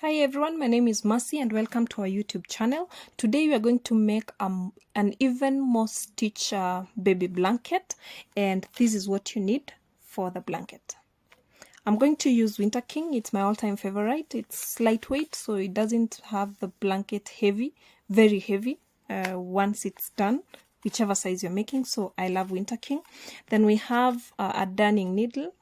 Hi everyone, my name is Mercy and welcome to our YouTube channel. Today we are going to make an even more stitch baby blanket, and this is what you need for the blanket. I'm going to use Winter King. It's my all-time favorite. It's lightweight, so it doesn't have the blanket heavy, very heavy once it's done, whichever size you're making. So I love Winter King. Then we have a darning needle.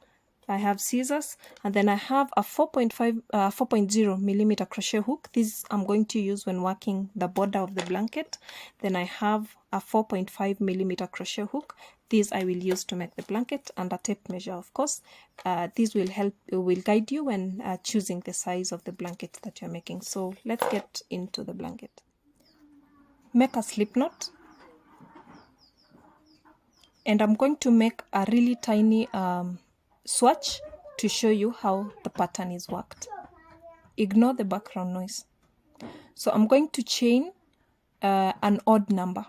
I have scissors, and then I have a 4.0 millimeter crochet hook. This I'm going to use when working the border of the blanket. Then I have a 4.5 millimeter crochet hook. This I will use to make the blanket, and a tape measure, of course. This will guide you when choosing the size of the blanket that you're making. So let's get into the blanket. Make a slip knot, and I'm going to make a really tiny swatch to show you how the pattern is worked. Ignore the background noise. So I'm going to chain an odd number.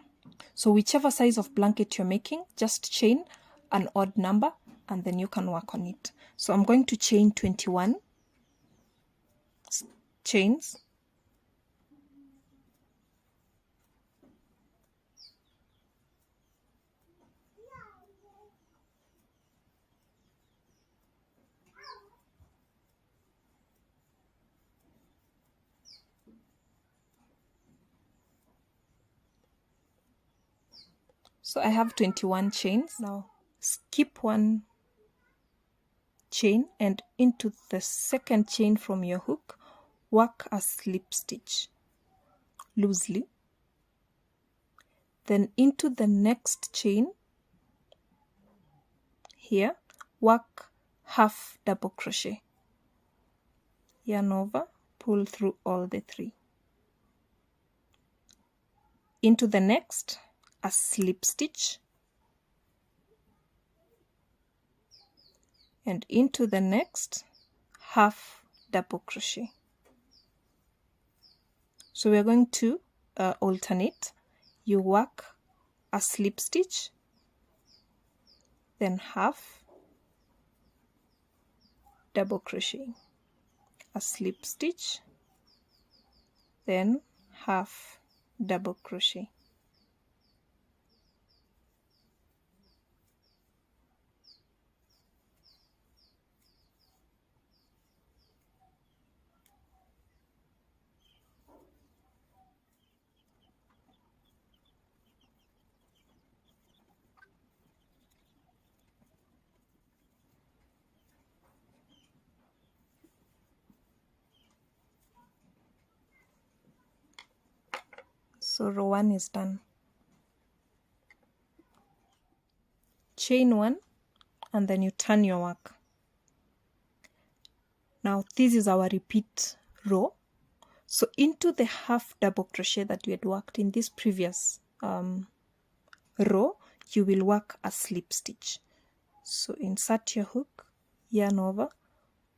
So whichever size of blanket you're making, just chain an odd number and then you can work on it. So I'm going to chain 21 chains. So I have 21 chains. Now skip one chain and into the second chain from your hook, work a slip stitch loosely. Then into the next chain here, work half double crochet, yarn over, pull through all the three. Into the next, a slip stitch, and into the next, half double crochet. So we're going to alternate. You work a slip stitch, then half double crochet, a slip stitch, then half double crochet. So row 1 is done. Chain 1 and then you turn your work. Now this is our repeat row. So into the half double crochet that we had worked in this previous row, you will work a slip stitch. So insert your hook, yarn over,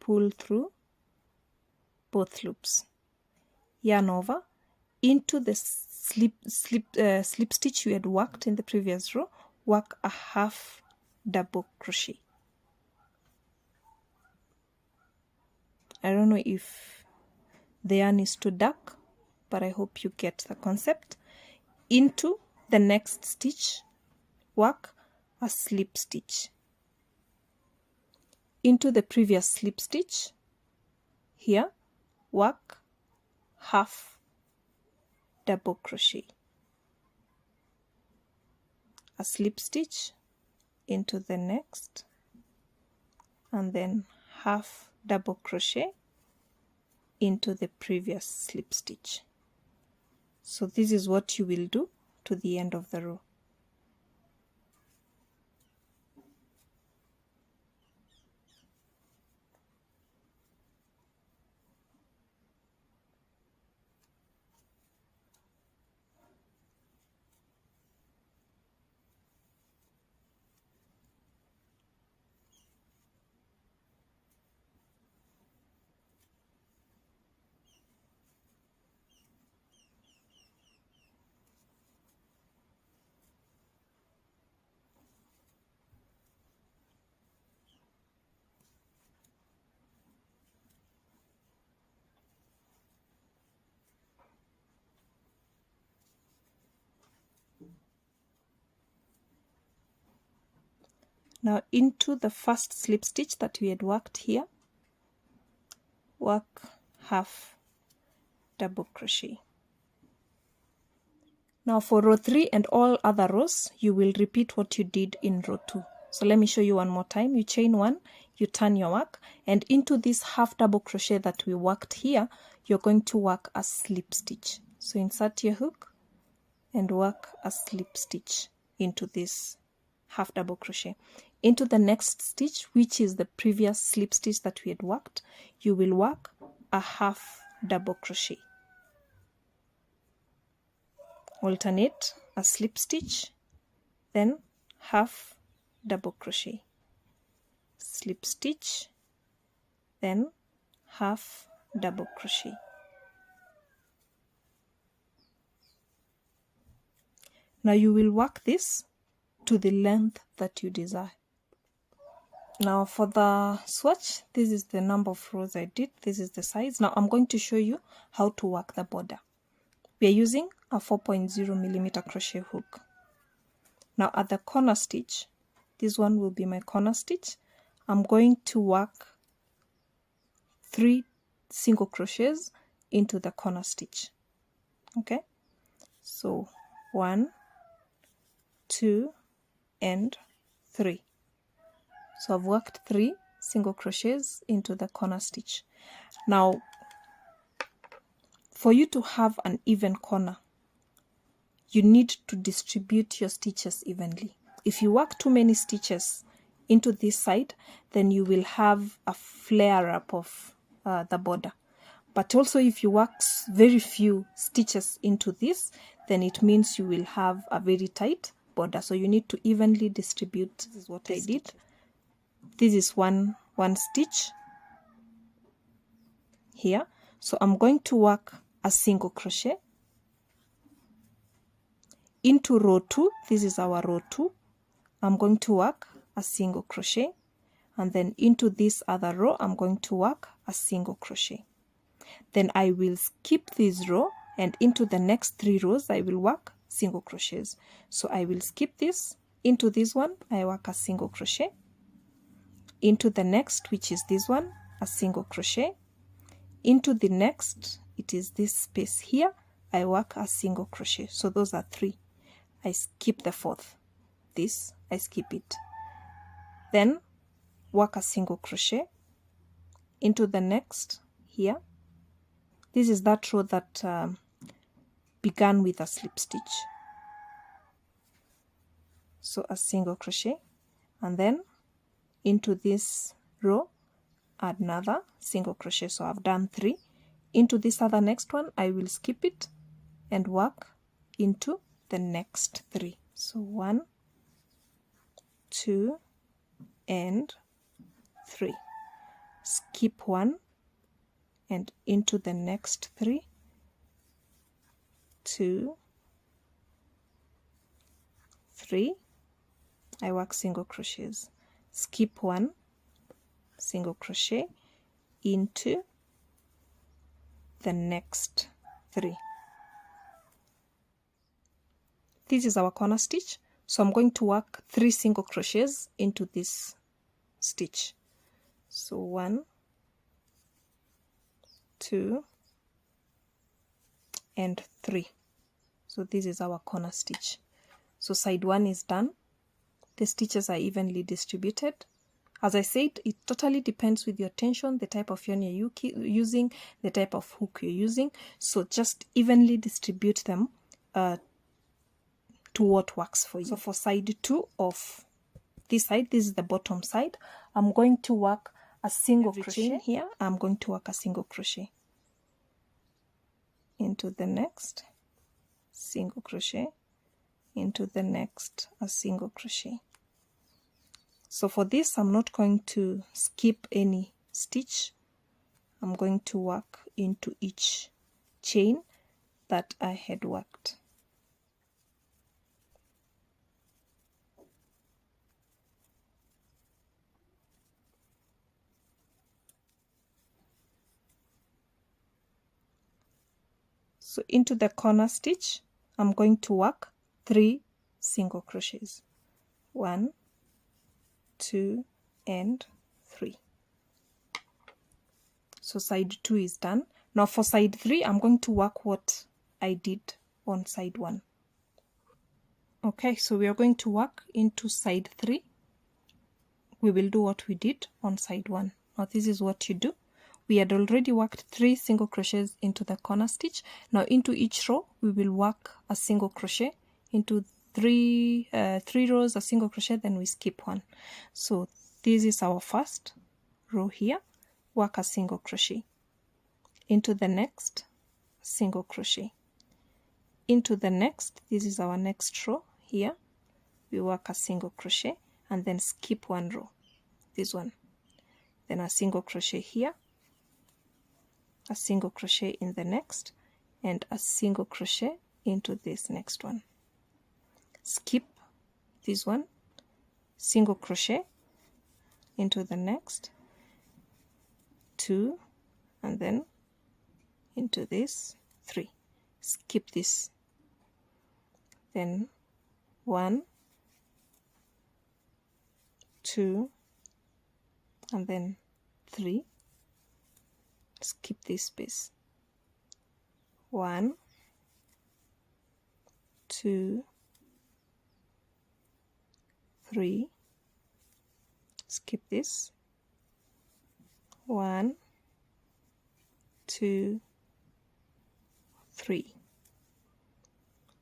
pull through both loops, yarn over, into the slip stitch you had worked in the previous row, work a half double crochet. I don't know if the yarn is too dark, but I hope you get the concept. Into the next stitch, work a slip stitch. Into the previous slip stitch, here, work half double crochet, a slip stitch into the next, and then half double crochet into the previous slip stitch. So this is what you will do to the end of the row. Now into the first slip stitch that we had worked here, work half double crochet. Now for row 3 and all other rows, you will repeat what you did in row 2. So let me show you one more time. You chain 1, you turn your work, and into this half double crochet that we worked here, you're going to work a slip stitch. So insert your hook and work a slip stitch into this half double crochet. Into the next stitch, which is the previous slip stitch that we had worked, you will work a half double crochet. Alternate a slip stitch, then half double crochet, slip stitch, then half double crochet. Now you will work this to the length that you desire. Now for the swatch, this is the number of rows I did, this is the size. Now I'm going to show you how to work the border. We are using a 4.0mm crochet hook. Now at the corner stitch, this one will be my corner stitch, I'm going to work 3 single crochets into the corner stitch. Okay, so 1, 2 and 3. So I've worked 3 single crochets into the corner stitch. Now for you to have an even corner, you need to distribute your stitches evenly. If you work too many stitches into this side, then you will have a flare up of the border. But also if you work very few stitches into this, then it means you will have a very tight border. So you need to evenly distribute. This is what I did. This is one stitch here. So I'm going to work a single crochet into row 2. This is our row 2. I'm going to work a single crochet, and then into this other row I'm going to work a single crochet. Then I will skip this row, and into the next 3 rows I will work single crochets. So I will skip this. Into this one I work a single crochet, into the next, which is this one, a single crochet, into the next, it is this space here, I work a single crochet. So those are 3. I skip the 4th, this I skip it, then work a single crochet into the next here. This is that row that began with a slip stitch. So a single crochet, and then into this row add another single crochet. So I've done 3. Into this other next one I will skip it and work into the next 3. So 1, 2 and 3. Skip 1 and into the next 3, 2, 3. I work single crochets, skip 1, single crochet into the next 3. This is our corner stitch, so I'm going to work 3 single crochets into this stitch. So 1, 2 and 3. So this is our corner stitch. So side 1 is done. The stitches are evenly distributed. As I said, it totally depends with your tension, the type of yarn you're using, the type of hook you're using. So just evenly distribute them to what works for you. So for side 2 of this side, this is the bottom side, I'm going to work a single crochet here. I'm going to work a single crochet into the next, single crochet into the next, a single crochet. So for this I'm not going to skip any stitch. I'm going to work into each chain that I had worked. So into the corner stitch I'm going to work 3 single crochets. 1, 2 and 3. So side 2 is done. Now for side 3, I'm going to work what I did on side 1. Okay, so we are going to work into side 3. We will do what we did on side 1. Now this is what you do. We had already worked 3 single crochets into the corner stitch. Now into each row we will work a single crochet. Into three rows a single crochet, then we skip 1. So this is our first row here. Work a single crochet. Into the next, single crochet. Into the next, this is our next row here. We work a single crochet and then skip 1 row, this one. Then a single crochet here, a single crochet in the next, and a single crochet into this next one. Skip this one, single crochet into the next, 2, and then into this, 3. Skip this, then 1, 2, and then 3. Skip this space, 1, 2, 3. Skip this, 1, 2, 3.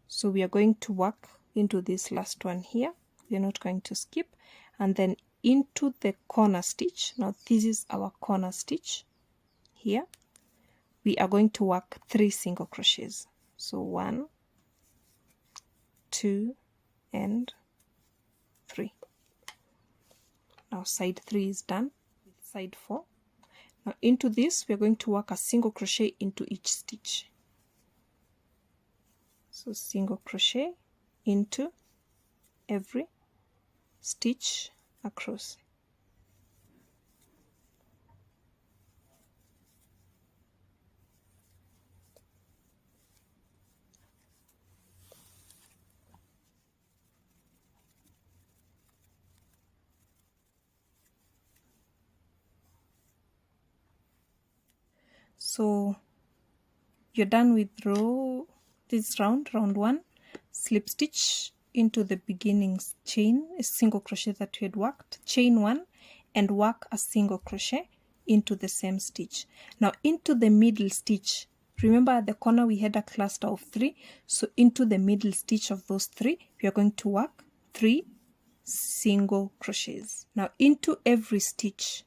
So we are going to work into this last one here. We are not going to skip, and then into the corner stitch. Now this is our corner stitch here. We are going to work 3 single crochets. So 1, 2, and 3. Now side 3 is done with side 4. Now into this we are going to work a single crochet into each stitch. So single crochet into every stitch across. So you're done with this round 1. Slip stitch into the beginning chain, a single crochet that we had worked, chain 1, and work a single crochet into the same stitch. Now into the middle stitch, remember at the corner we had a cluster of 3, so into the middle stitch of those 3 we are going to work 3 single crochets. Now into every stitch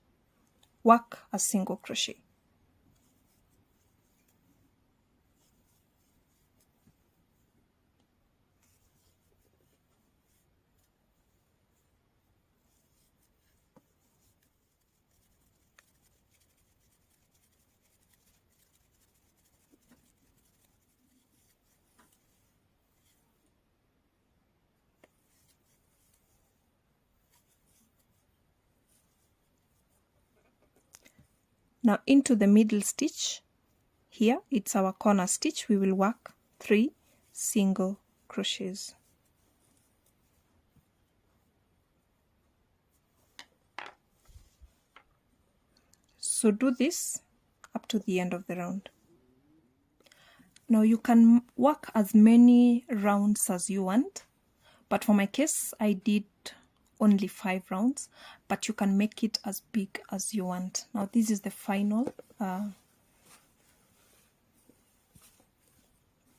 work a single crochet. Now into the middle stitch here, it's our corner stitch, we will work 3 single crochets. So do this up to the end of the round. Now you can work as many rounds as you want, but for my case I did only 5 rounds, but you can make it as big as you want. Now this is the final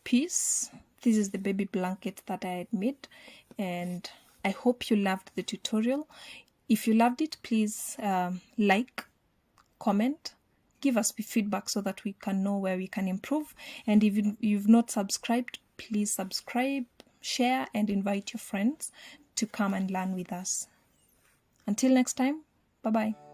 piece. This is the baby blanket that I had made, and I hope you loved the tutorial. If you loved it, please like, comment, give us feedback so that we can know where we can improve. And if you've not subscribed, please subscribe, share, and invite your friends to come and learn with us. Until next time, bye bye.